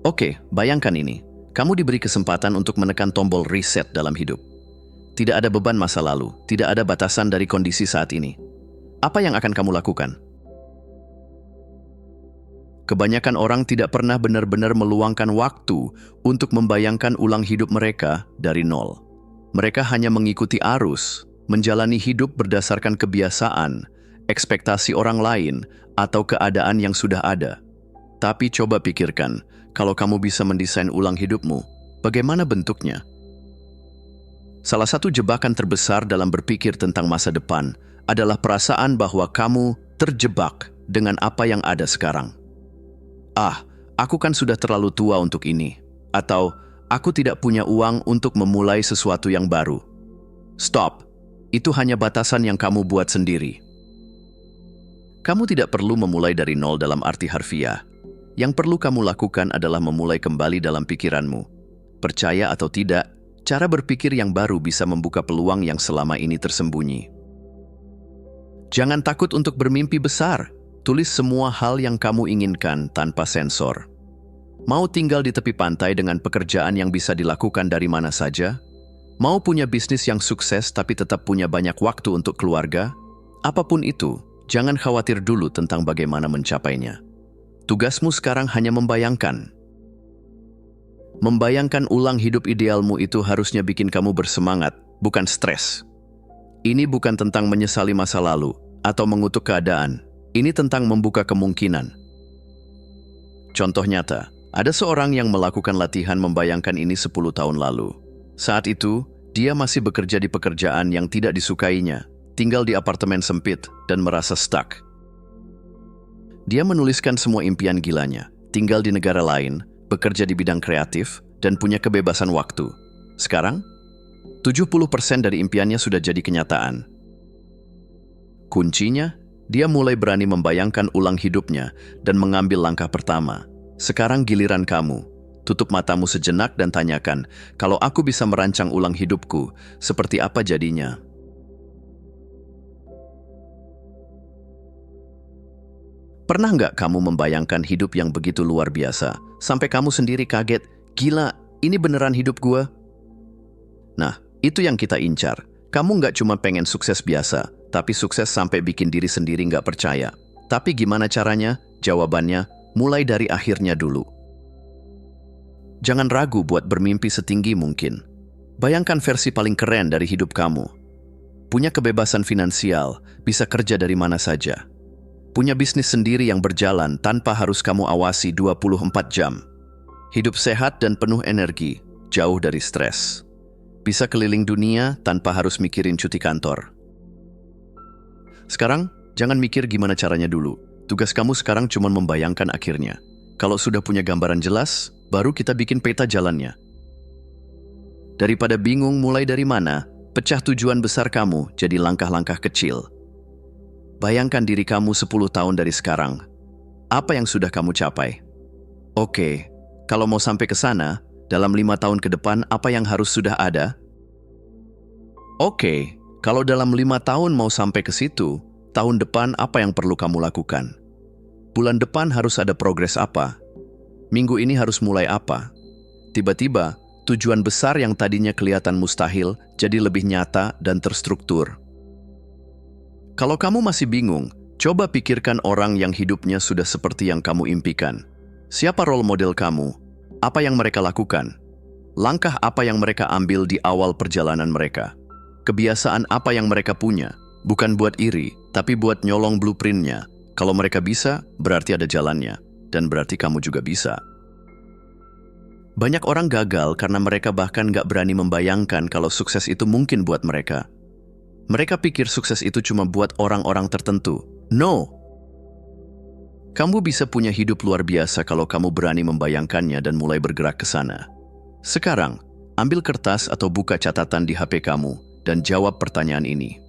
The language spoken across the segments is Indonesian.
Oke, bayangkan ini. Kamu diberi kesempatan untuk menekan tombol reset dalam hidup. Tidak ada beban masa lalu, tidak ada batasan dari kondisi saat ini. Apa yang akan kamu lakukan? Kebanyakan orang tidak pernah benar-benar meluangkan waktu untuk membayangkan ulang hidup mereka dari nol. Mereka hanya mengikuti arus, menjalani hidup berdasarkan kebiasaan, ekspektasi orang lain, atau keadaan yang sudah ada. Tapi coba pikirkan, kalau kamu bisa mendesain ulang hidupmu, bagaimana bentuknya? Salah satu jebakan terbesar dalam berpikir tentang masa depan adalah perasaan bahwa kamu terjebak dengan apa yang ada sekarang. Aku kan sudah terlalu tua untuk ini. Atau, aku tidak punya uang untuk memulai sesuatu yang baru. Stop. Itu hanya batasan yang kamu buat sendiri. Kamu tidak perlu memulai dari nol dalam arti harfiah. Yang perlu kamu lakukan adalah memulai kembali dalam pikiranmu. Percaya atau tidak, cara berpikir yang baru bisa membuka peluang yang selama ini tersembunyi. Jangan takut untuk bermimpi besar. Tulis semua hal yang kamu inginkan tanpa sensor. Mau tinggal di tepi pantai dengan pekerjaan yang bisa dilakukan dari mana saja? Mau punya bisnis yang sukses tapi tetap punya banyak waktu untuk keluarga? Apapun itu, jangan khawatir dulu tentang bagaimana mencapainya. Tugasmu sekarang hanya membayangkan. Membayangkan ulang hidup idealmu itu harusnya bikin kamu bersemangat, bukan stres. Ini bukan tentang menyesali masa lalu atau mengutuk keadaan. Ini tentang membuka kemungkinan. Contoh nyata, ada seorang yang melakukan latihan membayangkan ini 10 tahun lalu. Saat itu, dia masih bekerja di pekerjaan yang tidak disukainya, tinggal di apartemen sempit, dan merasa stuck. Dia menuliskan semua impian gilanya, tinggal di negara lain, bekerja di bidang kreatif, dan punya kebebasan waktu. Sekarang, 70% dari impiannya sudah jadi kenyataan. Kuncinya, dia mulai berani membayangkan ulang hidupnya dan mengambil langkah pertama. Sekarang giliran kamu. Tutup matamu sejenak dan tanyakan, kalau aku bisa merancang ulang hidupku, seperti apa jadinya? Pernah nggak kamu membayangkan hidup yang begitu luar biasa, sampai kamu sendiri kaget, gila, ini beneran hidup gua? Nah, itu yang kita incar. Kamu nggak cuma pengen sukses biasa, tapi sukses sampai bikin diri sendiri nggak percaya. Tapi gimana caranya? Jawabannya, mulai dari akhirnya dulu. Jangan ragu buat bermimpi setinggi mungkin. Bayangkan versi paling keren dari hidup kamu. Punya kebebasan finansial, bisa kerja dari mana saja. Punya bisnis sendiri yang berjalan tanpa harus kamu awasi 24 jam. Hidup sehat dan penuh energi, jauh dari stres. Bisa keliling dunia tanpa harus mikirin cuti kantor. Sekarang, jangan mikir gimana caranya dulu. Tugas kamu sekarang cuma membayangkan akhirnya. Kalau sudah punya gambaran jelas, baru kita bikin peta jalannya. Daripada bingung mulai dari mana, pecah tujuan besar kamu jadi langkah-langkah kecil. Bayangkan diri kamu 10 tahun dari sekarang. Apa yang sudah kamu capai? Oke, kalau mau sampai ke sana, dalam 5 tahun ke depan apa yang harus sudah ada? Oke, kalau dalam 5 tahun mau sampai ke situ, tahun depan apa yang perlu kamu lakukan? Bulan depan harus ada progres apa? Minggu ini harus mulai apa? Tiba-tiba, tujuan besar yang tadinya kelihatan mustahil jadi lebih nyata dan terstruktur. Kalau kamu masih bingung, coba pikirkan orang yang hidupnya sudah seperti yang kamu impikan. Siapa role model kamu? Apa yang mereka lakukan? Langkah apa yang mereka ambil di awal perjalanan mereka? Kebiasaan apa yang mereka punya? Bukan buat iri, tapi buat nyolong blueprint-nya. Kalau mereka bisa, berarti ada jalannya. Dan berarti kamu juga bisa. Banyak orang gagal karena mereka bahkan gak berani membayangkan kalau sukses itu mungkin buat mereka. Mereka pikir sukses itu cuma buat orang-orang tertentu. No! Kamu bisa punya hidup luar biasa kalau kamu berani membayangkannya dan mulai bergerak ke sana. Sekarang, ambil kertas atau buka catatan di HP kamu dan jawab pertanyaan ini.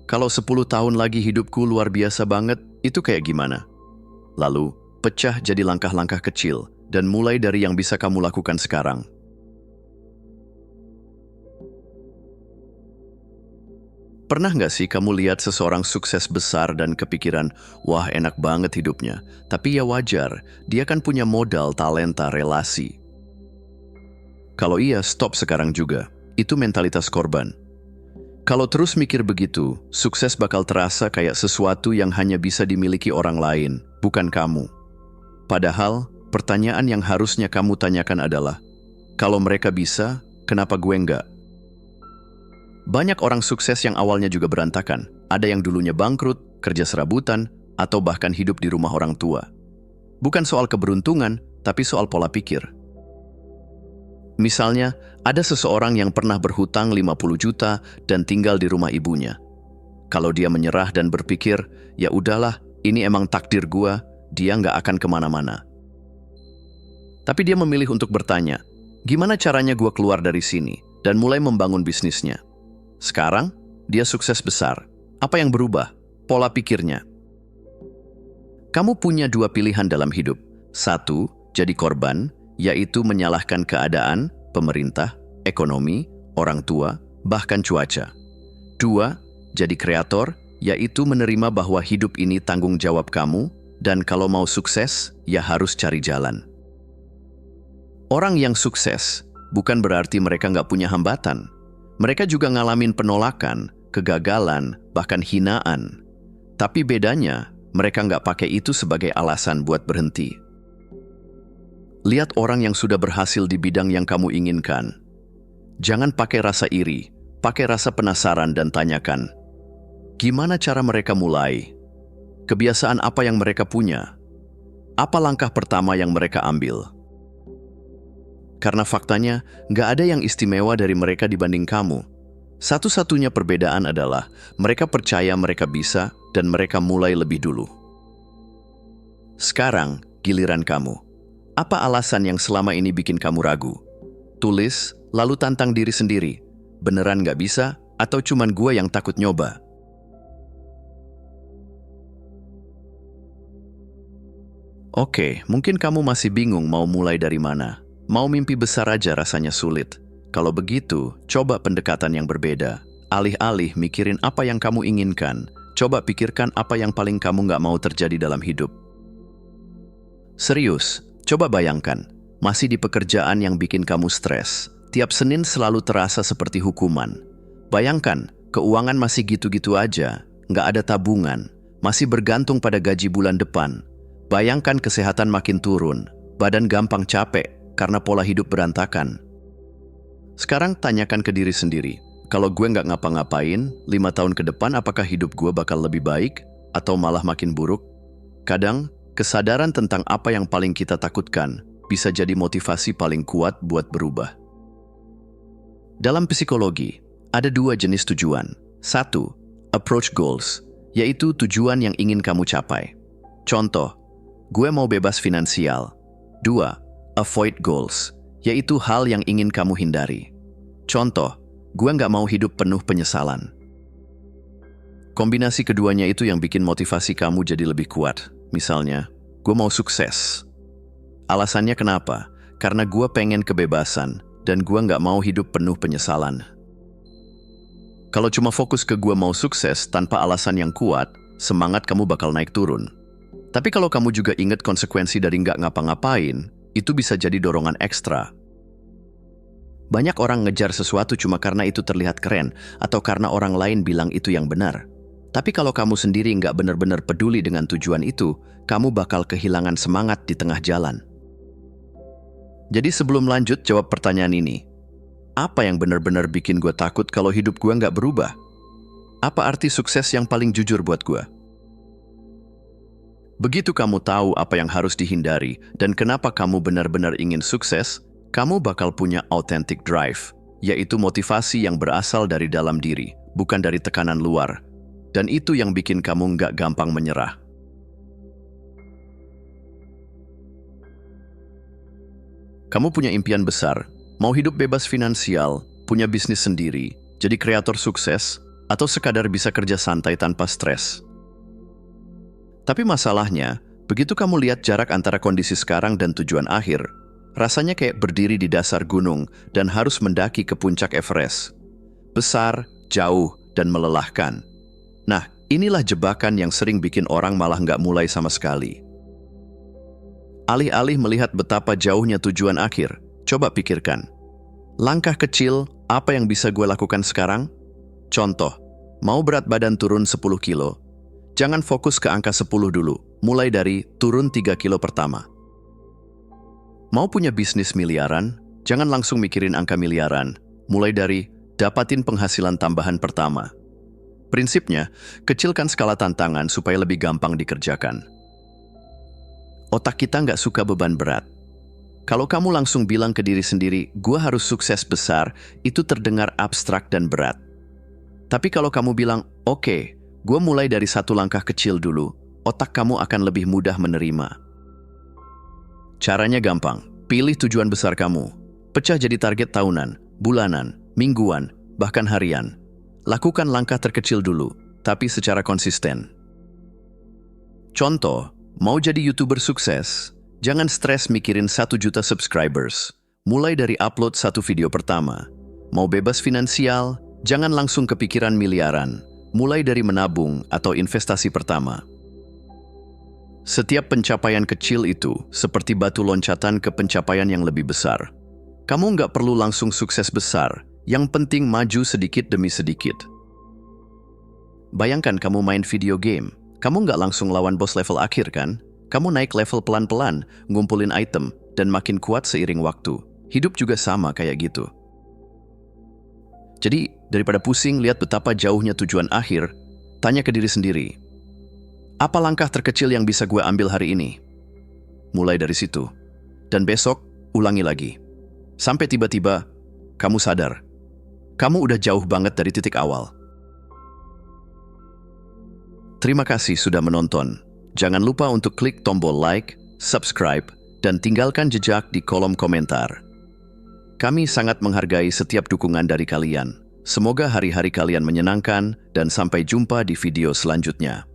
Kalau 10 tahun lagi hidupku luar biasa banget, itu kayak gimana? Lalu, pecah jadi langkah-langkah kecil dan mulai dari yang bisa kamu lakukan sekarang. Pernah nggak sih kamu lihat seseorang sukses besar dan kepikiran, wah enak banget hidupnya. Tapi ya wajar, dia kan punya modal, talenta, relasi. Kalau iya, stop sekarang juga. Itu mentalitas korban. Kalau terus mikir begitu, sukses bakal terasa kayak sesuatu yang hanya bisa dimiliki orang lain, bukan kamu. Padahal, pertanyaan yang harusnya kamu tanyakan adalah, kalau mereka bisa, kenapa gue enggak? Banyak orang sukses yang awalnya juga berantakan. Ada yang dulunya bangkrut, kerja serabutan, atau bahkan hidup di rumah orang tua. Bukan soal keberuntungan, tapi soal pola pikir. Misalnya, ada seseorang yang pernah berhutang 50 juta dan tinggal di rumah ibunya. Kalau dia menyerah dan berpikir, ya udahlah, ini emang takdir gua, dia nggak akan kemana-mana. Tapi dia memilih untuk bertanya, gimana caranya gua keluar dari sini, dan mulai membangun bisnisnya. Sekarang, dia sukses besar. Apa yang berubah? Pola pikirnya. Kamu punya dua pilihan dalam hidup. Satu, jadi korban, yaitu menyalahkan keadaan, pemerintah, ekonomi, orang tua, bahkan cuaca. Dua, jadi kreator, yaitu menerima bahwa hidup ini tanggung jawab kamu, dan kalau mau sukses, ya harus cari jalan. Orang yang sukses bukan berarti mereka nggak punya hambatan. Mereka juga ngalamin penolakan, kegagalan, bahkan hinaan. Tapi bedanya, mereka nggak pakai itu sebagai alasan buat berhenti. Lihat orang yang sudah berhasil di bidang yang kamu inginkan. Jangan pakai rasa iri, pakai rasa penasaran dan tanyakan, gimana cara mereka mulai? Kebiasaan apa yang mereka punya? Apa langkah pertama yang mereka ambil? Karena faktanya, nggak ada yang istimewa dari mereka dibanding kamu. Satu-satunya perbedaan adalah mereka percaya mereka bisa dan mereka mulai lebih dulu. Sekarang, giliran kamu. Apa alasan yang selama ini bikin kamu ragu? Tulis, lalu tantang diri sendiri. Beneran nggak bisa atau cuman gue yang takut nyoba? Oke, mungkin kamu masih bingung mau mulai dari mana. Mau mimpi besar aja rasanya sulit. Kalau begitu, coba pendekatan yang berbeda. Alih-alih mikirin apa yang kamu inginkan, coba pikirkan apa yang paling kamu nggak mau terjadi dalam hidup. Serius, coba bayangkan, masih di pekerjaan yang bikin kamu stres. Tiap Senin selalu terasa seperti hukuman. Bayangkan, keuangan masih gitu-gitu aja, nggak ada tabungan, masih bergantung pada gaji bulan depan. Bayangkan kesehatan makin turun, badan gampang capek, karena pola hidup berantakan. Sekarang tanyakan ke diri sendiri, kalau gue nggak ngapa-ngapain, 5 tahun ke depan apakah hidup gue bakal lebih baik atau malah makin buruk? Kadang, kesadaran tentang apa yang paling kita takutkan bisa jadi motivasi paling kuat buat berubah. Dalam psikologi, ada 2 jenis tujuan. 1. Approach goals, yaitu tujuan yang ingin kamu capai. Contoh, gue mau bebas finansial. 2. Avoid goals, yaitu hal yang ingin kamu hindari. Contoh, gue nggak mau hidup penuh penyesalan. Kombinasi keduanya itu yang bikin motivasi kamu jadi lebih kuat. Misalnya, gue mau sukses. Alasannya kenapa? Karena gue pengen kebebasan, dan gue nggak mau hidup penuh penyesalan. Kalau cuma fokus ke gue mau sukses tanpa alasan yang kuat, semangat kamu bakal naik turun. Tapi kalau kamu juga ingat konsekuensi dari nggak ngapa-ngapain, itu bisa jadi dorongan ekstra. Banyak orang ngejar sesuatu cuma karena itu terlihat keren atau karena orang lain bilang itu yang benar. Tapi kalau kamu sendiri nggak benar-benar peduli dengan tujuan itu, kamu bakal kehilangan semangat di tengah jalan. Jadi sebelum lanjut jawab pertanyaan ini. Apa yang benar-benar bikin gue takut kalau hidup gue nggak berubah? Apa arti sukses yang paling jujur buat gue? Begitu kamu tahu apa yang harus dihindari dan kenapa kamu benar-benar ingin sukses, kamu bakal punya authentic drive, yaitu motivasi yang berasal dari dalam diri, bukan dari tekanan luar. Dan itu yang bikin kamu nggak gampang menyerah. Kamu punya impian besar, mau hidup bebas finansial, punya bisnis sendiri, jadi kreator sukses, atau sekadar bisa kerja santai tanpa stres. Tapi masalahnya, begitu kamu lihat jarak antara kondisi sekarang dan tujuan akhir, rasanya kayak berdiri di dasar gunung dan harus mendaki ke puncak Everest. Besar, jauh, dan melelahkan. Nah, inilah jebakan yang sering bikin orang malah nggak mulai sama sekali. Alih-alih melihat betapa jauhnya tujuan akhir, coba pikirkan. Langkah kecil, apa yang bisa gue lakukan sekarang? Contoh, mau berat badan turun 10 kilo. Jangan fokus ke angka 10 dulu, mulai dari turun 3 kilo pertama. Mau punya bisnis miliaran? Jangan langsung mikirin angka miliaran, mulai dari dapatin penghasilan tambahan pertama. Prinsipnya, kecilkan skala tantangan supaya lebih gampang dikerjakan. Otak kita nggak suka beban berat. Kalau kamu langsung bilang ke diri sendiri, "Gua harus sukses besar," itu terdengar abstrak dan berat. Tapi kalau kamu bilang, "Oke, gua mulai dari satu langkah kecil dulu," otak kamu akan lebih mudah menerima. Caranya gampang, pilih tujuan besar kamu. Pecah jadi target tahunan, bulanan, mingguan, bahkan harian. Lakukan langkah terkecil dulu, tapi secara konsisten. Contoh, mau jadi YouTuber sukses, jangan stres mikirin 1 juta subscribers. Mulai dari upload 1 video pertama. Mau bebas finansial, jangan langsung kepikiran miliaran. Mulai dari menabung atau investasi pertama. Setiap pencapaian kecil itu seperti batu loncatan ke pencapaian yang lebih besar. Kamu nggak perlu langsung sukses besar, yang penting maju sedikit demi sedikit. Bayangkan kamu main video game, kamu nggak langsung lawan bos level akhir kan? Kamu naik level pelan-pelan, ngumpulin item, dan makin kuat seiring waktu. Hidup juga sama kayak gitu. Jadi, daripada pusing lihat betapa jauhnya tujuan akhir, tanya ke diri sendiri, apa langkah terkecil yang bisa gue ambil hari ini? Mulai dari situ. Dan besok, ulangi lagi. Sampai tiba-tiba, kamu sadar. Kamu udah jauh banget dari titik awal. Terima kasih sudah menonton. Jangan lupa untuk klik tombol like, subscribe, dan tinggalkan jejak di kolom komentar. Kami sangat menghargai setiap dukungan dari kalian. Semoga hari-hari kalian menyenangkan dan sampai jumpa di video selanjutnya.